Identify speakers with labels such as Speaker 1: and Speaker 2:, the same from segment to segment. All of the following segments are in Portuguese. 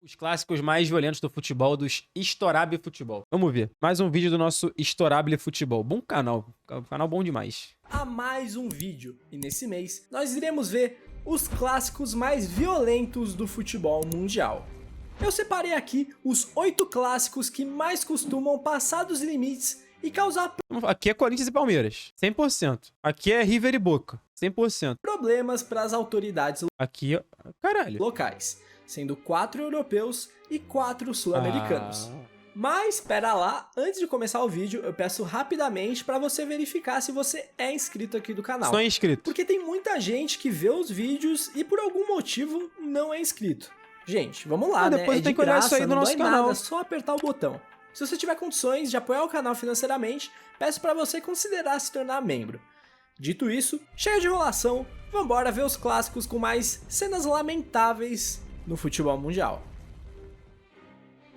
Speaker 1: Os clássicos mais violentos do futebol, dos Estourable Futebol. Vamos ver. Mais um vídeo do nosso Estourable Futebol. Bom canal. Canal bom demais.
Speaker 2: A mais um vídeo. E nesse mês, nós iremos ver os clássicos mais violentos do futebol mundial. Eu separei aqui os 8 clássicos que mais costumam passar dos limites e causar
Speaker 1: Aqui é Corinthians e Palmeiras. 100%. Aqui é River e Boca. 100%.
Speaker 2: problemas para as autoridades
Speaker 1: Aqui, caralho.
Speaker 2: locais, sendo 4 europeus e 4 sul-americanos. Mas, espera lá, antes de começar o vídeo, eu peço rapidamente para você verificar se você é inscrito aqui do canal.
Speaker 1: Sou inscrito.
Speaker 2: Porque tem muita gente que vê os vídeos e por algum motivo não é inscrito. Gente, vamos lá, né?
Speaker 1: Depois
Speaker 2: É
Speaker 1: tem
Speaker 2: de
Speaker 1: que olhar
Speaker 2: graça,
Speaker 1: isso aí no
Speaker 2: não
Speaker 1: nosso
Speaker 2: dói
Speaker 1: canal.
Speaker 2: nada, é só apertar o botão. Se você tiver condições de apoiar o canal financeiramente, peço para você considerar se tornar membro. Dito isso, chega de enrolação, vambora ver os clássicos com mais cenas lamentáveis no futebol mundial.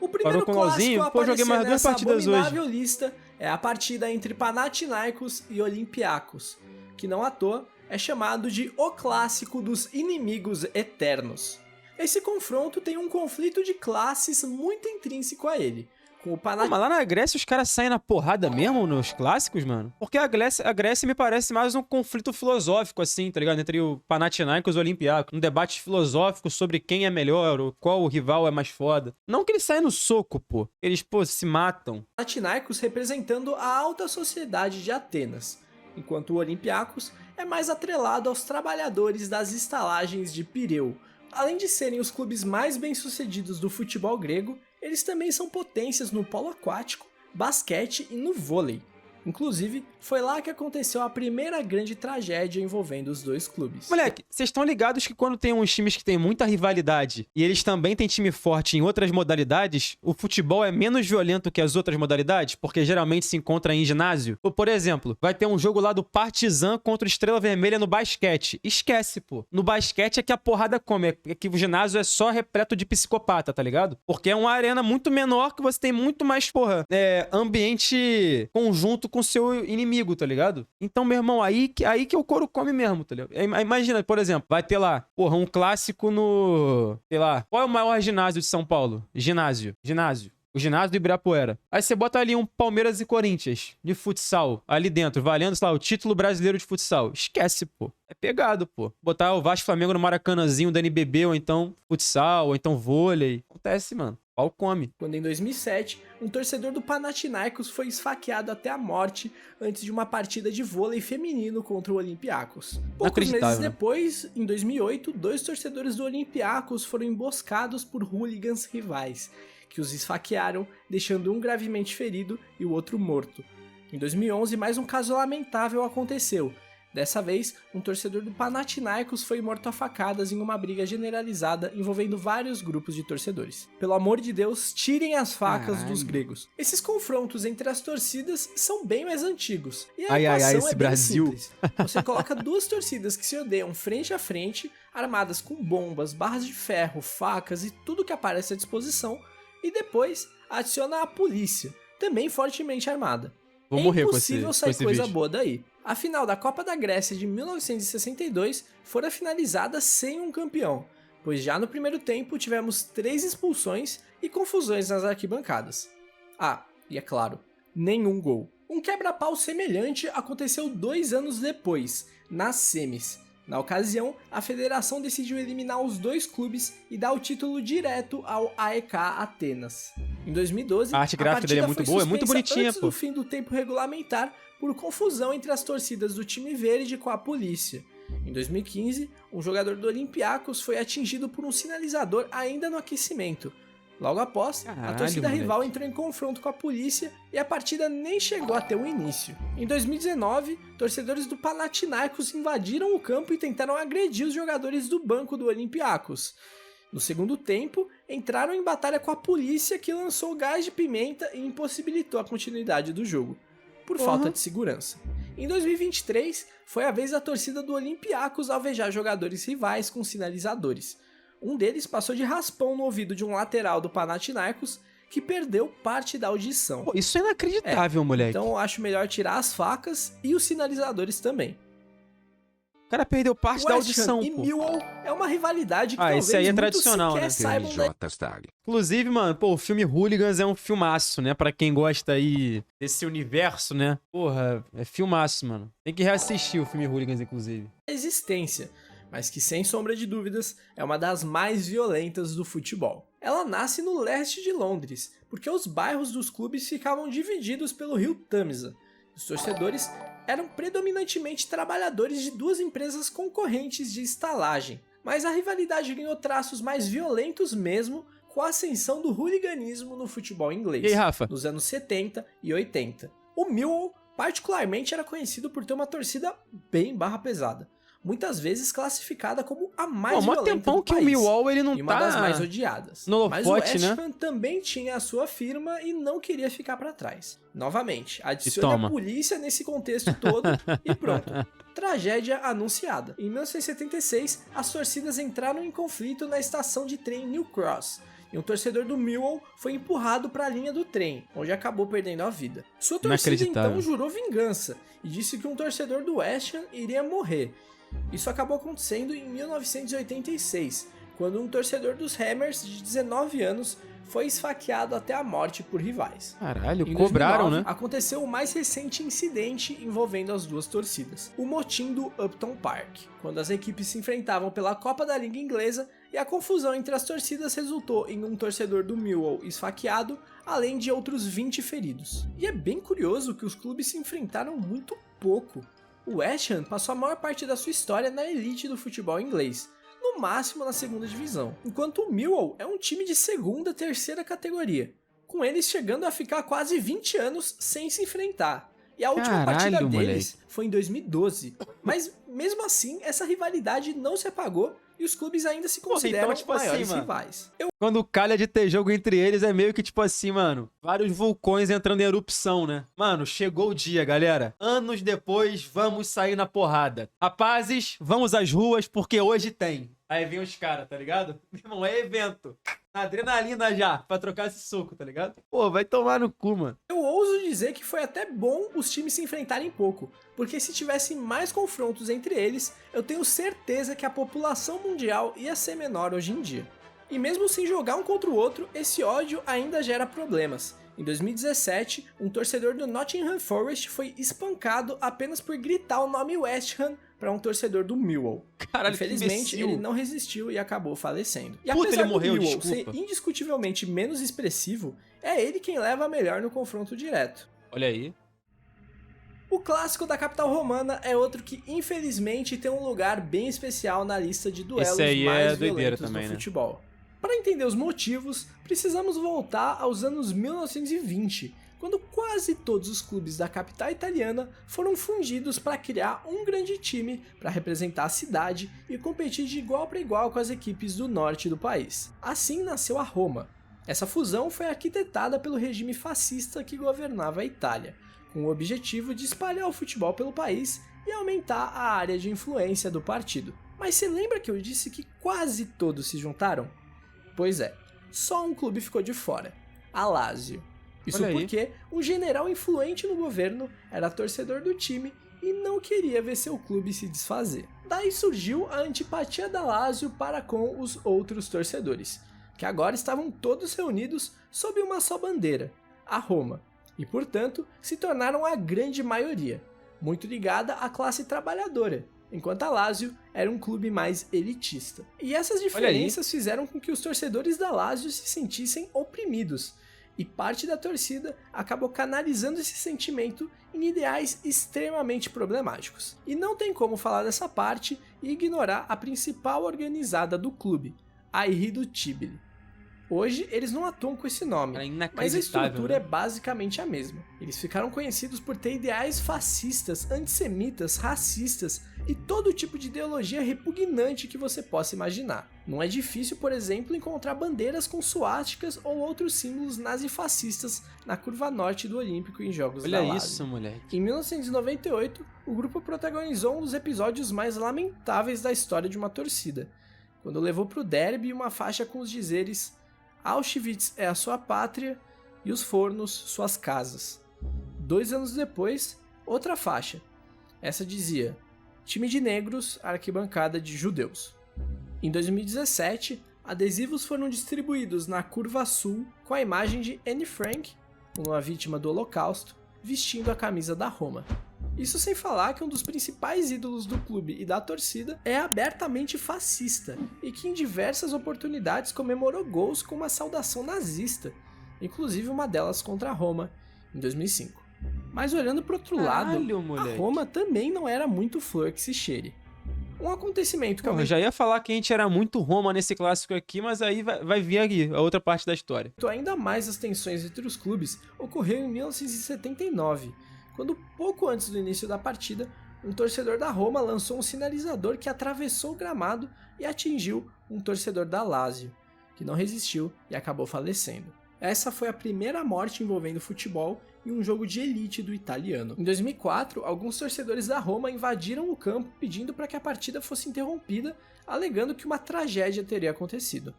Speaker 2: O primeiro
Speaker 1: Parou com o
Speaker 2: clássico
Speaker 1: LOLzinho?
Speaker 2: a
Speaker 1: Pô, joguei
Speaker 2: aparecer
Speaker 1: mais 2
Speaker 2: nessa
Speaker 1: partidas hoje.
Speaker 2: abominável lista é a partida entre Panathinaikos e Olympiacos, que não à toa é chamado de o clássico dos inimigos eternos. Esse confronto tem um conflito de classes muito intrínseco a ele, com o
Speaker 1: Pô,
Speaker 2: Panathinaikos
Speaker 1: mas lá na Grécia os caras saem na porrada mesmo nos clássicos, mano? Porque a Grécia me parece mais um conflito filosófico, assim, tá ligado? Entre o Panathinaikos e o Olympiacos. Um debate filosófico sobre quem é melhor, ou qual rival é mais foda. Não que eles saem no soco, pô. Eles, pô, se matam.
Speaker 2: representando a alta sociedade de Atenas, enquanto o Olympiacos é mais atrelado aos trabalhadores das estalagens de Pireu. Além de serem os clubes mais bem-sucedidos do futebol grego, eles também são potências no polo aquático, basquete e no vôlei. Inclusive, foi lá que aconteceu a primeira grande tragédia envolvendo os dois clubes.
Speaker 1: Moleque, vocês estão ligados que quando tem uns times que tem muita rivalidade e eles também têm time forte em outras modalidades, o futebol é menos violento que as outras modalidades, porque geralmente se encontra em ginásio? Ou, por exemplo, vai ter um jogo lá do Partizan contra o Estrela Vermelha no basquete. Esquece, pô. No basquete é que a porrada come, é que o ginásio é só repleto de psicopata, tá ligado? Porque é uma arena muito menor que você tem muito mais, porra, ambiente conjunto com seu inimigo, tá ligado? Então, meu irmão, aí que o couro come mesmo, tá ligado? Imagina, por exemplo, vai ter lá, porra, um clássico no... Sei lá, qual é o maior ginásio de São Paulo? Ginásio. O ginásio do Ibirapuera. Aí você bota ali um Palmeiras e Corinthians de futsal ali dentro, valendo, sei lá, o título brasileiro de futsal. Esquece, pô. É pegado, pô. Botar o Vasco e Flamengo no Maracanãzinho da NBB, ou então futsal, ou então vôlei. Acontece, mano. Pau come.
Speaker 2: Quando em 2007, um torcedor do Panathinaikos foi esfaqueado até a morte antes de uma partida de vôlei feminino contra o Olympiacos. Poucos meses depois, em 2008, 2 torcedores do Olympiacos foram emboscados por hooligans rivais, que os esfaquearam, deixando um gravemente ferido e o outro morto. Em 2011, mais um caso lamentável aconteceu. Dessa vez, um torcedor do Panathinaikos foi morto a facadas em uma briga generalizada envolvendo vários grupos de torcedores. Pelo amor de Deus, tirem as facas dos gregos. Esses confrontos entre as torcidas são bem mais antigos. E a equação
Speaker 1: esse
Speaker 2: é bem
Speaker 1: Brasil.
Speaker 2: simples. Você coloca 2 torcidas que se odeiam frente a frente, armadas com bombas, barras de ferro, facas e tudo que aparece à disposição, e depois adiciona a polícia, também fortemente armada.
Speaker 1: Vou
Speaker 2: É
Speaker 1: morrer
Speaker 2: impossível sair
Speaker 1: esse
Speaker 2: coisa
Speaker 1: vídeo.
Speaker 2: boa daí. A final da Copa da Grécia de 1962 fora finalizada sem um campeão, pois já no primeiro tempo tivemos 3 expulsões e confusões nas arquibancadas. Ah, e é claro, nenhum gol. Um quebra-pau semelhante aconteceu 2 anos depois, nas semis. Na ocasião, a federação decidiu eliminar os 2 clubes e dar o título direto ao AEK Atenas. Em 2012,
Speaker 1: A arte gráfica dele é muito boa, é muito bonitinha,
Speaker 2: antes
Speaker 1: pô.
Speaker 2: do fim do tempo regulamentar por confusão entre as torcidas do time verde com a polícia. Em 2015, um jogador do Olympiacos foi atingido por um sinalizador ainda no aquecimento. Logo após, a torcida rival entrou em confronto com a polícia e a partida nem chegou a ter um início. Em 2019, torcedores do Panathinaikos invadiram o campo e tentaram agredir os jogadores do banco do Olympiacos. No segundo tempo, entraram em batalha com a polícia, que lançou gás de pimenta e impossibilitou a continuidade do jogo, por falta de segurança. Em 2023, foi a vez da torcida do Olympiacos alvejar jogadores rivais com sinalizadores. Um deles passou de raspão no ouvido de um lateral do Panathinaikos, que perdeu parte da audição.
Speaker 1: Pô, isso é inacreditável, moleque.
Speaker 2: Então eu acho melhor tirar as facas e os sinalizadores também.
Speaker 1: O cara perdeu parte da
Speaker 2: West
Speaker 1: audição,
Speaker 2: Ham e
Speaker 1: pô.
Speaker 2: Millwall é uma rivalidade que
Speaker 1: Esse
Speaker 2: talvez
Speaker 1: aí é
Speaker 2: muitos
Speaker 1: tradicional,
Speaker 2: sequer
Speaker 1: né?
Speaker 2: saibam da
Speaker 1: Inclusive, mano, pô, o filme Hooligans é um filmaço, né? Pra quem gosta aí desse universo, né? Porra, é filmaço, mano. Tem que reassistir o filme Hooligans, inclusive.
Speaker 2: existência, mas que sem sombra de dúvidas é uma das mais violentas do futebol. Ela nasce no leste de Londres, porque os bairros dos clubes ficavam divididos pelo rio Tamisa. Os torcedores eram predominantemente trabalhadores de duas empresas concorrentes de estalagem, mas a rivalidade ganhou traços mais violentos mesmo com a ascensão do hooliganismo no futebol inglês,
Speaker 1: E aí, Rafa?
Speaker 2: nos anos 70 e 80. O Millwall, particularmente, era conhecido por ter uma torcida bem barra pesada, muitas vezes classificada como a mais
Speaker 1: Pô, mó
Speaker 2: violenta
Speaker 1: tempão
Speaker 2: do
Speaker 1: que
Speaker 2: país,
Speaker 1: o Millwall, ele não
Speaker 2: e uma
Speaker 1: tá
Speaker 2: das mais odiadas.
Speaker 1: no
Speaker 2: Mas o
Speaker 1: holofote,
Speaker 2: West
Speaker 1: né?
Speaker 2: Ham também tinha a sua firma e não queria ficar pra trás. Novamente,
Speaker 1: E
Speaker 2: adicione
Speaker 1: toma.
Speaker 2: a polícia nesse contexto todo e pronto. Tragédia anunciada. Em 1976, as torcidas entraram em conflito na estação de trem New Cross, e um torcedor do Millwall foi empurrado para a linha do trem, onde acabou perdendo a vida. Sua torcida
Speaker 1: Inacreditável.
Speaker 2: então jurou vingança e disse que um torcedor do West Ham iria morrer. Isso acabou acontecendo em 1986, quando um torcedor dos Hammers de 19 anos foi esfaqueado até a morte por rivais.
Speaker 1: Caralho,
Speaker 2: Em
Speaker 1: cobraram,
Speaker 2: 2009,
Speaker 1: né?
Speaker 2: aconteceu o mais recente incidente envolvendo as duas torcidas, o motim do Upton Park, quando as equipes se enfrentavam pela Copa da Liga Inglesa e a confusão entre as torcidas resultou em um torcedor do Millwall esfaqueado, além de outros 20 feridos. E é bem curioso que os clubes se enfrentaram muito pouco. O West Ham passou a maior parte da sua história na elite do futebol inglês, no máximo na segunda divisão, enquanto o Millwall é um time de segunda, terceira categoria, com eles chegando a ficar quase 20 anos sem se enfrentar. E a última
Speaker 1: Caralho,
Speaker 2: partida deles
Speaker 1: moleque.
Speaker 2: foi em 2012, mas mesmo assim essa rivalidade não se apagou e os clubes ainda se consideram
Speaker 1: então, tipo
Speaker 2: maiores
Speaker 1: assim, mano,
Speaker 2: rivais.
Speaker 1: Quando calha de ter jogo entre eles, é meio que tipo assim, mano, vários vulcões entrando em erupção, né? Mano, chegou o dia, galera. Anos depois, vamos sair na porrada. Rapazes, vamos às ruas porque hoje tem. Aí vem os caras, tá ligado? Meu irmão, é evento. Adrenalina já, pra trocar esse soco, tá ligado? Pô, vai tomar no cu, mano.
Speaker 2: Eu ouso dizer que foi até bom os times se enfrentarem pouco, porque se tivessem mais confrontos entre eles, eu tenho certeza que a população mundial ia ser menor hoje em dia. E mesmo sem jogar um contra o outro, esse ódio ainda gera problemas. Em 2017, um torcedor do Nottingham Forest foi espancado apenas por gritar o nome West Ham para um torcedor do Millwall.
Speaker 1: Caralho,
Speaker 2: Infelizmente,
Speaker 1: que
Speaker 2: ele
Speaker 1: imbecil.
Speaker 2: não resistiu e acabou falecendo. E
Speaker 1: Puta,
Speaker 2: apesar
Speaker 1: ele morreu,
Speaker 2: do Millwall
Speaker 1: desculpa.
Speaker 2: ser indiscutivelmente menos expressivo, é ele quem leva a melhor no confronto direto.
Speaker 1: Olha aí.
Speaker 2: O clássico da capital romana é outro que, infelizmente, tem um lugar bem especial na lista de duelos
Speaker 1: Esse aí
Speaker 2: mais
Speaker 1: é doideira
Speaker 2: violentos
Speaker 1: também,
Speaker 2: do
Speaker 1: né?
Speaker 2: futebol. Para entender os motivos, precisamos voltar aos anos 1920, quando quase todos os clubes da capital italiana foram fundidos para criar um grande time para representar a cidade e competir de igual para igual com as equipes do norte do país. Assim nasceu a Roma. Essa fusão foi arquitetada pelo regime fascista que governava a Itália, com o objetivo de espalhar o futebol pelo país e aumentar a área de influência do partido. Mas você lembra que eu disse que quase todos se juntaram? Pois é, só um clube ficou de fora, a Lazio. Isso
Speaker 1: Olha aí.
Speaker 2: porque um general influente no governo era torcedor do time e não queria ver seu clube se desfazer. Daí surgiu a antipatia da Lazio para com os outros torcedores, que agora estavam todos reunidos sob uma só bandeira, a Roma, e portanto se tornaram a grande maioria, muito ligada à classe trabalhadora, enquanto a Lazio era um clube mais elitista. E essas diferenças fizeram com que os torcedores da Lazio se sentissem oprimidos, e parte da torcida acabou canalizando esse sentimento em ideais extremamente problemáticos. E não tem como falar dessa parte e ignorar a principal organizada do clube, a Irredutíbile. Hoje, eles não atuam com esse nome,
Speaker 1: Cara,
Speaker 2: mas a
Speaker 1: inacreditável,
Speaker 2: estrutura
Speaker 1: né?
Speaker 2: é basicamente a mesma. Eles ficaram conhecidos por ter ideais fascistas, antissemitas, racistas e todo tipo de ideologia repugnante que você possa imaginar. Não é difícil, por exemplo, encontrar bandeiras com suásticas ou outros símbolos nazifascistas na curva norte do Olímpico em jogos da
Speaker 1: Olha
Speaker 2: Lazio.
Speaker 1: isso, moleque.
Speaker 2: Em 1998, o grupo protagonizou um dos episódios mais lamentáveis da história de uma torcida, quando levou para o derby uma faixa com os dizeres Auschwitz é a sua pátria e os fornos suas casas. 2 anos depois, outra faixa. Essa dizia time de negros, arquibancada de judeus. Em 2017, adesivos foram distribuídos na curva sul com a imagem de Anne Frank, uma vítima do Holocausto, vestindo a camisa da Roma. Isso sem falar que um dos principais ídolos do clube e da torcida é abertamente fascista e que em diversas oportunidades comemorou gols com uma saudação nazista, inclusive uma delas contra a Roma em 2005. Mas olhando para outro lado, a Roma também não era muito flor que se cheire. Um acontecimento que
Speaker 1: eu já ia falar que a gente era muito Roma nesse clássico aqui, mas aí vai vir aqui a outra parte da história.
Speaker 2: Ainda mais as tensões entre os clubes ocorreu em 1979, quando pouco antes do início da partida, um torcedor da Roma lançou um sinalizador que atravessou o gramado e atingiu um torcedor da Lazio, que não resistiu e acabou falecendo. Essa foi a primeira morte envolvendo futebol em um jogo de elite do italiano. Em 2004, alguns torcedores da Roma invadiram o campo pedindo para que a partida fosse interrompida, alegando que uma tragédia teria acontecido.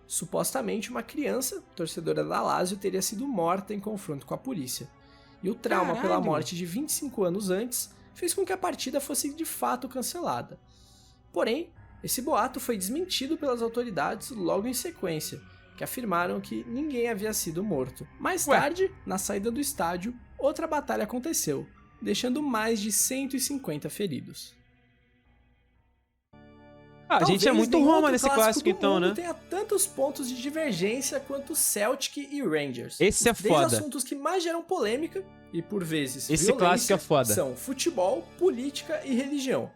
Speaker 2: Supostamente, uma criança, torcedora da Lazio, teria sido morta em confronto com a polícia. E o trauma pela morte de 25 anos antes fez com que a partida fosse de fato cancelada. Porém, esse boato foi desmentido pelas autoridades logo em sequência, que afirmaram que ninguém havia sido morto. Mais tarde, na saída do estádio, outra batalha aconteceu, deixando mais de 150 feridos.
Speaker 1: A gente é muito Roma nesse clássico então, né?
Speaker 2: Tenha tantos pontos de divergência quanto Celtic e Rangers.
Speaker 1: Esse é foda.
Speaker 2: Os assuntos que mais geram polêmica e por vezes
Speaker 1: esse clássico é foda.
Speaker 2: São futebol, política e religião.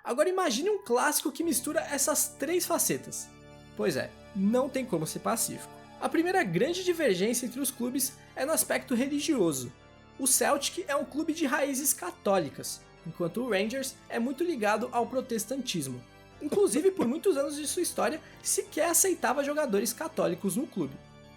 Speaker 2: Agora imagine um clássico que mistura essas três facetas. Pois é, não tem como ser pacífico. A primeira grande divergência entre os clubes é no aspecto religioso. O Celtic é um clube de raízes católicas, enquanto o Rangers é muito ligado ao protestantismo. Inclusive, por muitos anos de sua história, sequer aceitava jogadores católicos no clube.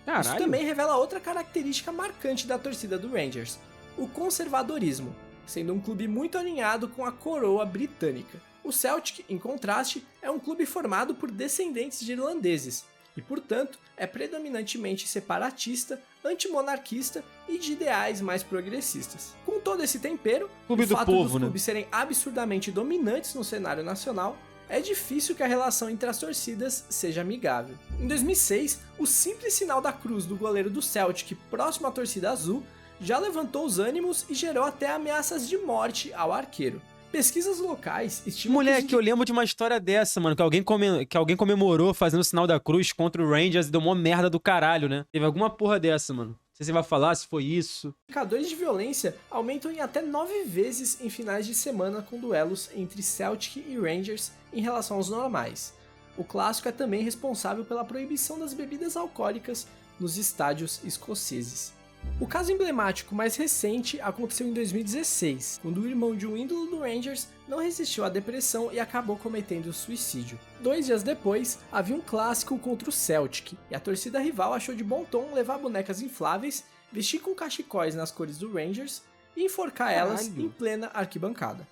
Speaker 1: Caralho.
Speaker 2: Isso também revela outra característica marcante da torcida do Rangers, o conservadorismo, sendo um clube muito alinhado com a coroa britânica. O Celtic, em contraste, é um clube formado por descendentes de irlandeses, e portanto é predominantemente separatista, antimonarquista e de ideais mais progressistas. Com todo esse tempero, o fato dos clubes serem absurdamente dominantes no cenário nacional, é difícil que a relação entre as torcidas seja amigável. Em 2006, o simples sinal da cruz do goleiro do Celtic próximo à torcida azul já levantou os ânimos e gerou até ameaças de morte ao arqueiro. Pesquisas locais estimam
Speaker 1: Moleque, eu lembro de uma história dessa, mano, que alguém comemorou fazendo o sinal da cruz contra o Rangers e deu uma merda do caralho, né? Teve alguma porra dessa, mano. Não sei se você vai falar se foi isso.
Speaker 2: Os indicadores de violência aumentam em até 9 vezes em finais de semana com duelos entre Celtic e Rangers em relação aos normais. O clássico é também responsável pela proibição das bebidas alcoólicas nos estádios escoceses. O caso emblemático mais recente aconteceu em 2016, quando o irmão de um ídolo do Rangers não resistiu à depressão e acabou cometendo suicídio. 2 dias depois, havia um clássico contra o Celtic, e a torcida rival achou de bom tom levar bonecas infláveis, vestir com cachecóis nas cores do Rangers e enforcar elas em plena arquibancada.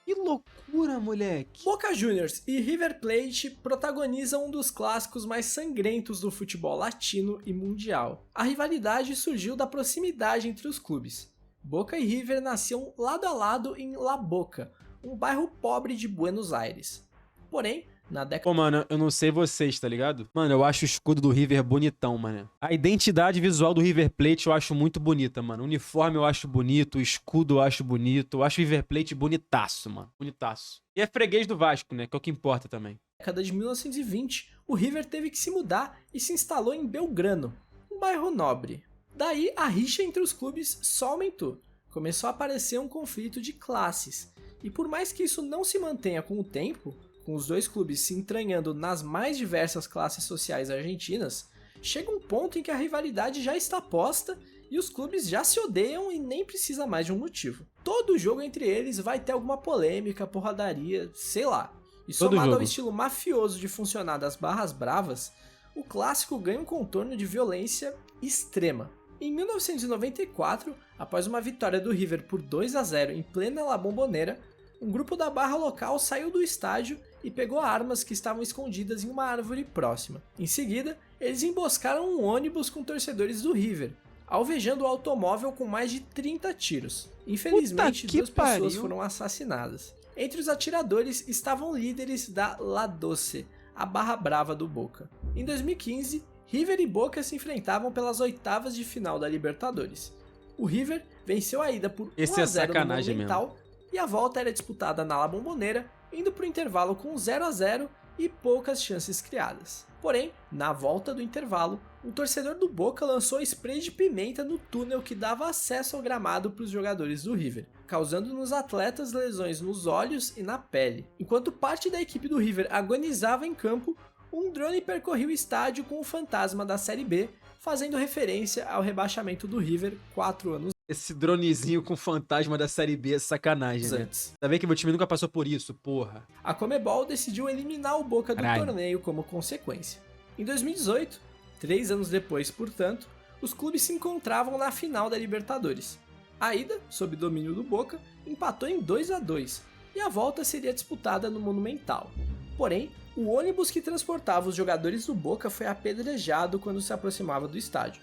Speaker 1: Que loucura, moleque!
Speaker 2: Boca Juniors e River Plate protagonizam um dos clássicos mais sangrentos do futebol latino e mundial. A rivalidade surgiu da proximidade entre os clubes. Boca e River nasciam lado a lado em La Boca, um bairro pobre de Buenos Aires. Porém, na década...
Speaker 1: Pô, mano, eu não sei vocês, tá ligado? Mano, eu acho o escudo do River bonitão, mano. A identidade visual do River Plate eu acho muito bonita, mano. O uniforme eu acho bonito, o escudo eu acho bonito. Eu acho o River Plate bonitaço, mano. Bonitaço. E é freguês do Vasco, né? Que é o que importa também.
Speaker 2: Na década de 1920, o River teve que se mudar e se instalou em Belgrano, um bairro nobre. Daí, a rixa entre os clubes só aumentou. Começou a aparecer um conflito de classes. E por mais que isso não se mantenha com o tempo, com os dois clubes se entranhando nas mais diversas classes sociais argentinas, chega um ponto em que a rivalidade já está posta e os clubes já se odeiam e nem precisa mais de um motivo. Todo jogo entre eles vai ter alguma polêmica, porradaria, sei lá. E somado ao estilo mafioso de funcionar das barras bravas, o clássico ganha um contorno de violência extrema. Em 1994, após uma vitória do River por 2-0 em plena La Bombonera, um grupo da barra local saiu do estádio e pegou armas que estavam escondidas em uma árvore próxima. Em seguida, eles emboscaram um ônibus com torcedores do River, alvejando o automóvel com mais de 30 tiros. Infelizmente, 2 pessoas foram assassinadas. Entre os atiradores estavam líderes da La Doce, a barra brava do Boca. Em 2015, River e Boca se enfrentavam pelas oitavas de final da Libertadores. O River venceu a ida por 1-0 no Monumental e a volta era disputada na La Bombonera, indo para o intervalo com 0-0 e poucas chances criadas. Porém, na volta do intervalo, um torcedor do Boca lançou spray de pimenta no túnel que dava acesso ao gramado para os jogadores do River, causando nos atletas lesões nos olhos e na pele. Enquanto parte da equipe do River agonizava em campo, um drone percorria o estádio com o fantasma da Série B, fazendo referência ao rebaixamento do River 4 anos
Speaker 1: Esse dronezinho com fantasma da Série B é sacanagem, né?
Speaker 2: antes.
Speaker 1: Tá vendo que meu time nunca passou por isso, porra.
Speaker 2: A Conmebol decidiu eliminar o Boca do
Speaker 1: Caralho.
Speaker 2: torneio como consequência. Em 2018, 3 anos depois, portanto, os clubes se encontravam na final da Libertadores. A ida, sob domínio do Boca, empatou em 2-2 e a volta seria disputada no Monumental. Porém, o ônibus que transportava os jogadores do Boca foi apedrejado quando se aproximava do estádio.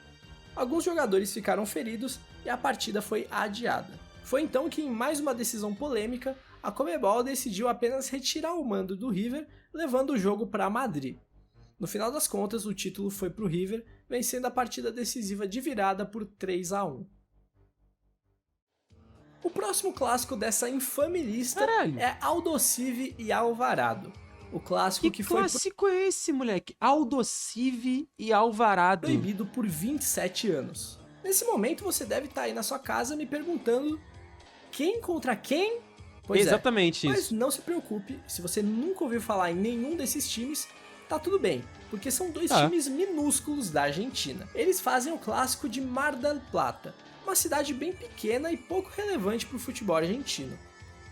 Speaker 2: Alguns jogadores ficaram feridos e a partida foi adiada. Foi então que, em mais uma decisão polêmica, a Conmebol decidiu apenas retirar o mando do River, levando o jogo para Madrid. No final das contas, o título foi para o River, vencendo a partida decisiva de virada por 3-1. O próximo clássico dessa infame lista é Aldosivi e Alvarado. O clássico que foi
Speaker 1: clássico é esse, moleque? Aldosivi e Alvarado.
Speaker 2: proibido por 27 anos. Nesse momento você deve estar aí na sua casa me perguntando quem contra quem? Pois
Speaker 1: Exatamente
Speaker 2: mas
Speaker 1: isso.
Speaker 2: não se preocupe, se você nunca ouviu falar em nenhum desses times, tá tudo bem, porque são dois times minúsculos da Argentina. Eles fazem o clássico de Mar del Plata, uma cidade bem pequena e pouco relevante para o futebol argentino,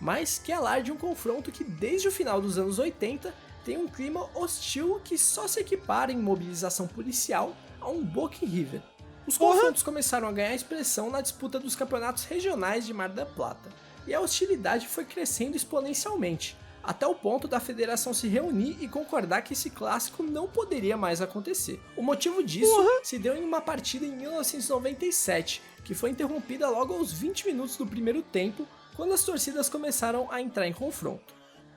Speaker 2: mas que alarde um confronto que desde o final dos anos 80 tem um clima hostil que só se equipara em mobilização policial a um Boca e River. Os confrontos começaram a ganhar expressão na disputa dos campeonatos regionais de Mar del Plata, e a hostilidade foi crescendo exponencialmente, até o ponto da federação se reunir e concordar que esse clássico não poderia mais acontecer. O motivo disso se deu em uma partida em 1997, que foi interrompida logo aos 20 minutos do primeiro tempo, quando as torcidas começaram a entrar em confronto.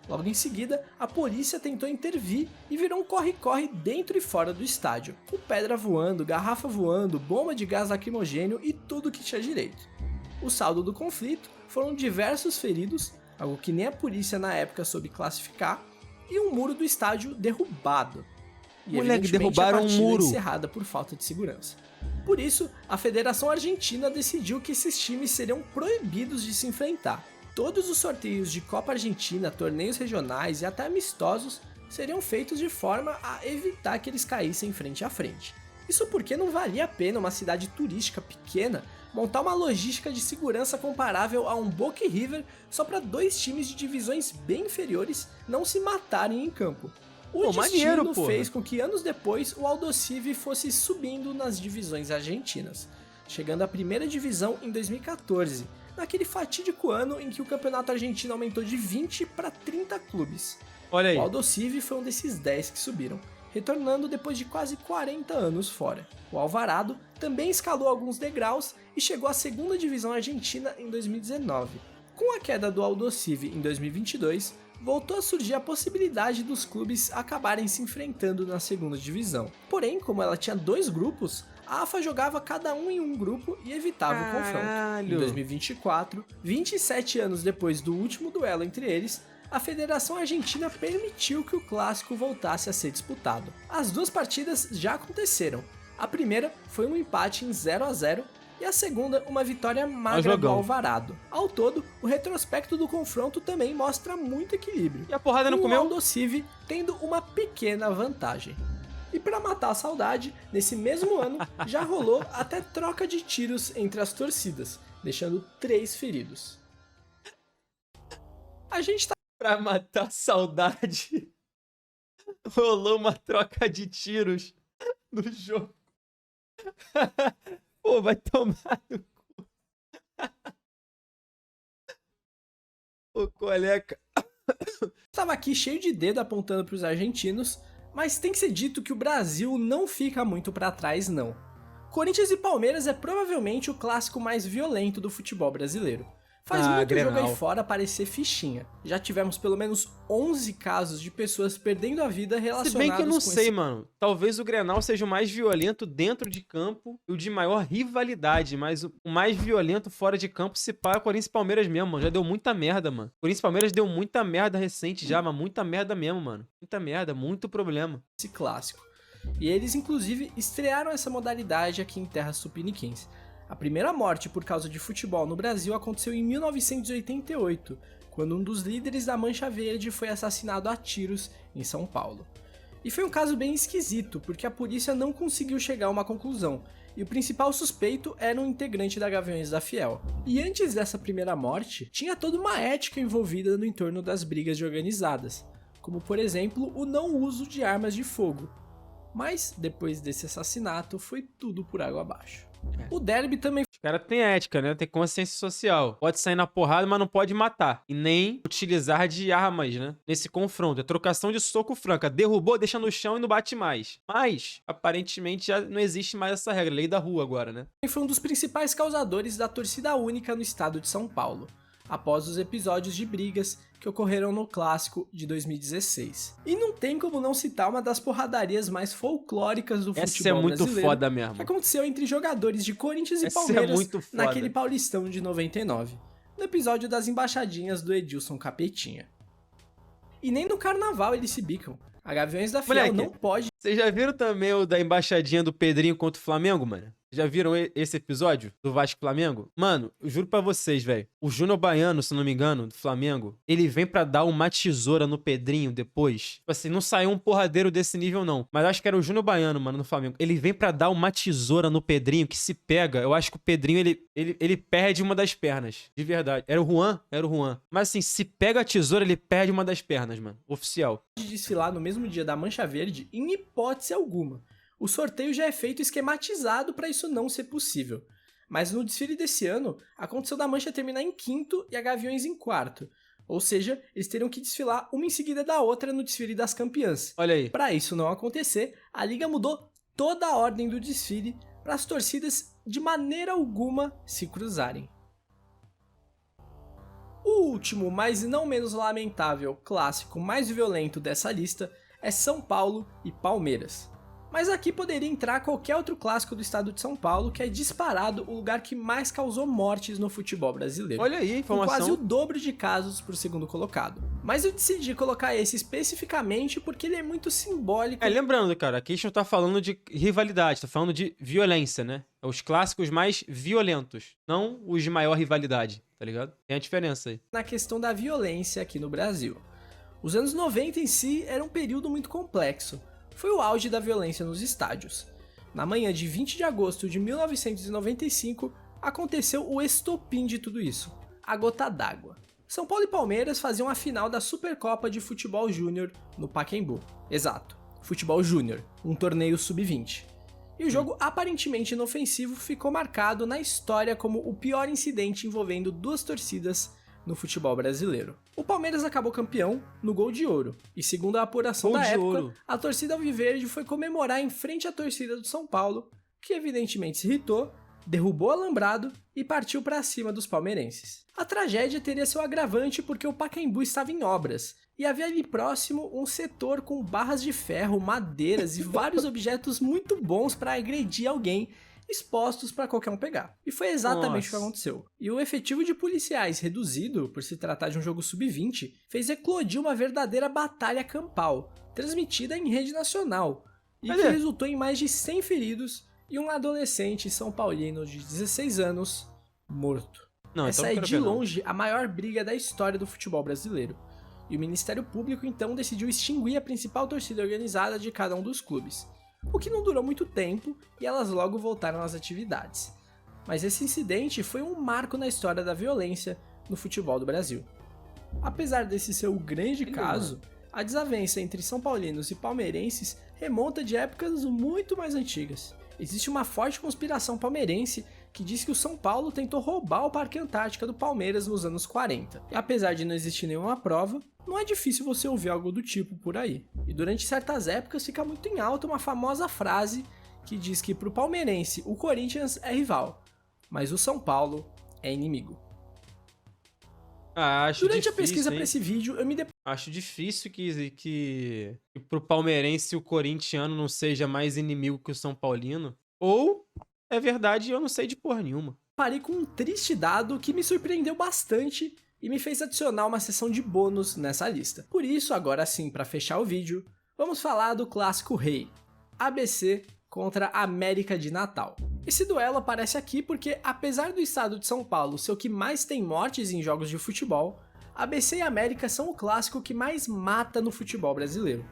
Speaker 2: Logo em seguida, a polícia tentou intervir e virou um corre-corre dentro e fora do estádio, com pedra voando, garrafa voando, bomba de gás lacrimogênio e tudo que tinha direito. O saldo do conflito foram diversos feridos, algo que nem a polícia na época soube classificar, e um muro do estádio derrubado. E
Speaker 1: Moleque,
Speaker 2: evidentemente
Speaker 1: derrubaram
Speaker 2: a partida
Speaker 1: um muro.
Speaker 2: encerrada por falta de segurança. Por isso, a Federação Argentina decidiu que esses times seriam proibidos de se enfrentar. Todos os sorteios de Copa Argentina, torneios regionais e até amistosos seriam feitos de forma a evitar que eles caíssem frente a frente. Isso porque não valia a pena uma cidade turística pequena montar uma logística de segurança comparável a um Boca e River só para dois times de divisões bem inferiores não se matarem em campo. O destino fez com que anos depois o Aldosivi fosse subindo nas divisões argentinas, chegando à primeira divisão em 2014, naquele fatídico ano em que o campeonato argentino aumentou de 20 para 30 clubes.
Speaker 1: Olha aí.
Speaker 2: O Aldosivi foi um desses 10 que subiram, retornando depois de quase 40 anos fora. O Alvarado também escalou alguns degraus e chegou à segunda divisão argentina em 2019. Com a queda do Aldosivi em 2022, voltou a surgir a possibilidade dos clubes acabarem se enfrentando na segunda divisão. Porém, como ela tinha dois grupos, a AFA jogava cada um em um grupo e evitava o confronto. Em 2024, 27 anos depois do último duelo entre eles, a Federação Argentina permitiu que o clássico voltasse a ser disputado. As duas partidas já aconteceram. A primeira foi um empate em 0-0 e a segunda uma vitória magra do Alvarado. Ao todo, o retrospecto do confronto também mostra muito equilíbrio.
Speaker 1: E a porrada não comeu?
Speaker 2: O Aldosivi tendo uma pequena vantagem. E para matar a saudade, nesse mesmo ano já rolou até troca de tiros entre as torcidas, deixando 3 feridos. A gente tá...
Speaker 1: Pra matar a saudade, rolou uma troca de tiros no jogo. Pô, vai tomar no cu. Ô, colega.
Speaker 2: Tava aqui cheio de dedo apontando pros argentinos, mas tem que ser dito que o Brasil não fica muito pra trás não. Corinthians e Palmeiras é provavelmente o clássico mais violento do futebol brasileiro. Faz muito jogo
Speaker 1: Grenal.
Speaker 2: aí fora parecer fichinha. Já tivemos pelo menos 11 casos de pessoas perdendo a vida relacionados
Speaker 1: Se bem que eu não
Speaker 2: com
Speaker 1: sei,
Speaker 2: esse...
Speaker 1: mano. Talvez o Grenal seja o mais violento dentro de campo e o de maior rivalidade, mas o mais violento fora de campo se pá é o Corinthians e Palmeiras mesmo, mano. Já deu muita merda, mano. Corinthians e Palmeiras deu muita merda recente já, mas muita merda mesmo, mano. Muita merda, muito problema.
Speaker 2: esse clássico. E eles, inclusive, estrearam essa modalidade aqui em terras tupiniquins. A primeira morte por causa de futebol no Brasil aconteceu em 1988, quando um dos líderes da Mancha Verde foi assassinado a tiros em São Paulo. E foi um caso bem esquisito, porque a polícia não conseguiu chegar a uma conclusão, e o principal suspeito era um integrante da Gaviões da Fiel. E antes dessa primeira morte, tinha toda uma ética envolvida no entorno das brigas organizadas, como por exemplo o não uso de armas de fogo. Mas depois desse assassinato foi tudo por água abaixo. O derby também
Speaker 1: Os caras têm ética, né? Tem consciência social. Pode sair na porrada, mas não pode matar. E nem utilizar de armas, né? Nesse confronto. É trocação de soco franca. Derrubou, deixa no chão e não bate mais. Mas, aparentemente, já não existe mais essa regra. Lei da rua agora, né?
Speaker 2: foi um dos principais causadores da torcida única no estado de São Paulo, após os episódios de brigas que ocorreram no Clássico de 2016. E não tem como não citar uma das porradarias mais folclóricas do
Speaker 1: Essa
Speaker 2: futebol
Speaker 1: é muito
Speaker 2: brasileiro,
Speaker 1: foda
Speaker 2: que
Speaker 1: mesmo.
Speaker 2: aconteceu entre jogadores de Corinthians e
Speaker 1: Essa é
Speaker 2: Palmeiras
Speaker 1: muito foda.
Speaker 2: naquele Paulistão de 99, no episódio das embaixadinhas do Edilson Capetinha. E nem no carnaval eles se bicam. A Gaviões da Fiel
Speaker 1: Moleque,
Speaker 2: não pode...
Speaker 1: Vocês já viram também o da embaixadinha do Pedrinho contra o Flamengo, mano? Já viram esse episódio do Vasco e Flamengo? Mano, eu juro pra vocês, velho. O Júnior Baiano, se não me engano, do Flamengo, ele vem pra dar uma tesoura no Pedrinho depois. Tipo assim, não saiu um porradeiro desse nível, não. Mas acho que era o Júnior Baiano, mano, no Flamengo. Ele vem pra dar uma tesoura no Pedrinho que se pega. Eu acho que o Pedrinho, ele perde uma das pernas. De verdade. Era o Juan? Era o Juan. Mas assim, se pega a tesoura, ele perde uma das pernas, mano. Oficial.
Speaker 2: desfilar no mesmo dia da Mancha Verde em hipótese alguma. O sorteio já é feito esquematizado para isso não ser possível. Mas no desfile desse ano, aconteceu da Mancha terminar em quinto e a Gaviões em quarto. Ou seja, eles teriam que desfilar uma em seguida da outra no desfile das campeãs.
Speaker 1: Olha aí.
Speaker 2: Para isso não acontecer, a liga mudou toda a ordem do desfile para as torcidas de maneira alguma se cruzarem. O último, mas não menos lamentável, clássico mais violento dessa lista é São Paulo e Palmeiras. Mas aqui poderia entrar qualquer outro clássico do estado de São Paulo, que é disparado o lugar que mais causou mortes no futebol brasileiro.
Speaker 1: Olha aí,
Speaker 2: Com
Speaker 1: informação.
Speaker 2: quase o dobro de casos por segundo colocado. Mas eu decidi colocar esse especificamente porque ele é muito simbólico.
Speaker 1: Lembrando, cara, aqui a gente não tá falando de rivalidade, tá falando de violência, né? É os clássicos mais violentos, não os de maior rivalidade, tá ligado? Tem a diferença aí.
Speaker 2: Na questão da violência aqui no Brasil. Os anos 90 em si era um período muito complexo. Foi o auge da violência nos estádios. Na manhã de 20 de agosto de 1995, aconteceu o estopim de tudo isso, a gota d'água. São Paulo e Palmeiras faziam a final da Supercopa de Futebol Júnior no Pacaembu. Exato, Futebol Júnior, um torneio sub-20. E o jogo aparentemente inofensivo ficou marcado na história como o pior incidente envolvendo duas torcidas no futebol brasileiro. O Palmeiras acabou campeão no gol de ouro, e segundo a apuração
Speaker 1: Gol
Speaker 2: da
Speaker 1: de
Speaker 2: época,
Speaker 1: ouro.
Speaker 2: a torcida alviverde foi comemorar em frente à torcida do São Paulo, que evidentemente se irritou, derrubou o alambrado e partiu para cima dos palmeirenses. A tragédia teria seu agravante porque o Pacaembu estava em obras, e havia ali próximo um setor com barras de ferro, madeiras e vários objetos muito bons para agredir alguém, expostos para qualquer um pegar. E foi exatamente o que aconteceu. E o efetivo de policiais reduzido, por se tratar de um jogo sub-20, fez eclodir uma verdadeira batalha campal, transmitida em rede nacional, e que resultou em mais de 100 feridos e um adolescente são paulino de 16 anos morto.
Speaker 1: Não,
Speaker 2: Essa
Speaker 1: então
Speaker 2: é
Speaker 1: eu quero
Speaker 2: de
Speaker 1: ver, não.
Speaker 2: longe a maior briga da história do futebol brasileiro. E o Ministério Público então decidiu extinguir a principal torcida organizada de cada um dos clubes. O que não durou muito tempo e elas logo voltaram às atividades. Mas esse incidente foi um marco na história da violência no futebol do Brasil. Apesar desse ser o grande caso, a desavença entre são paulinos e palmeirenses remonta de épocas muito mais antigas. Existe uma forte conspiração palmeirense que diz que o São Paulo tentou roubar o Parque Antártica do Palmeiras nos anos 40. E apesar de não existir nenhuma prova, não é difícil você ouvir algo do tipo por aí. E durante certas épocas fica muito em alta uma famosa frase que diz que pro palmeirense o Corinthians é rival, mas o São Paulo é inimigo.
Speaker 1: Acho
Speaker 2: Durante
Speaker 1: difícil,
Speaker 2: a pesquisa
Speaker 1: hein?
Speaker 2: para esse vídeo, eu me
Speaker 1: Acho difícil que pro palmeirense o corintiano não seja mais inimigo que o São Paulino. Ou, é verdade, eu não sei de porra nenhuma.
Speaker 2: deparei com um triste dado que me surpreendeu bastante e me fez adicionar uma seção de bônus nessa lista. Por isso, agora sim, para fechar o vídeo, vamos falar do clássico rei, ABC contra América de Natal. Esse duelo aparece aqui porque, apesar do estado de São Paulo ser o que mais tem mortes em jogos de futebol, ABC e América são o clássico que mais mata no futebol brasileiro.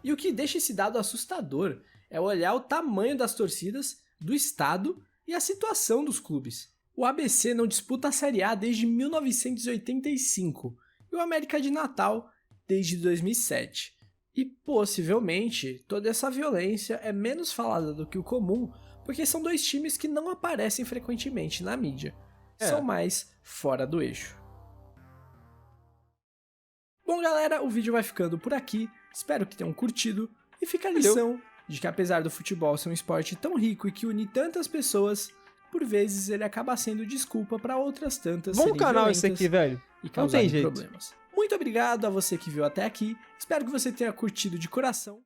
Speaker 2: E o que deixa esse dado assustador é olhar o tamanho das torcidas, do estado e a situação dos clubes. O ABC não disputa a Série A desde 1985 e o América de Natal desde 2007. E possivelmente toda essa violência é menos falada do que o comum, porque são dois times que não aparecem frequentemente na mídia. São mais fora do eixo. Bom, galera, o vídeo vai ficando por aqui. Espero que tenham curtido. E fica a lição de que, apesar do futebol ser um esporte tão rico e que une tantas pessoas, por vezes ele acaba sendo desculpa para outras tantas serem
Speaker 1: canal esse
Speaker 2: violentas
Speaker 1: aqui, velho.
Speaker 2: e
Speaker 1: Não tem
Speaker 2: causarem
Speaker 1: jeito.
Speaker 2: problemas. Muito obrigado a você que viu até aqui. Espero que você tenha curtido de coração.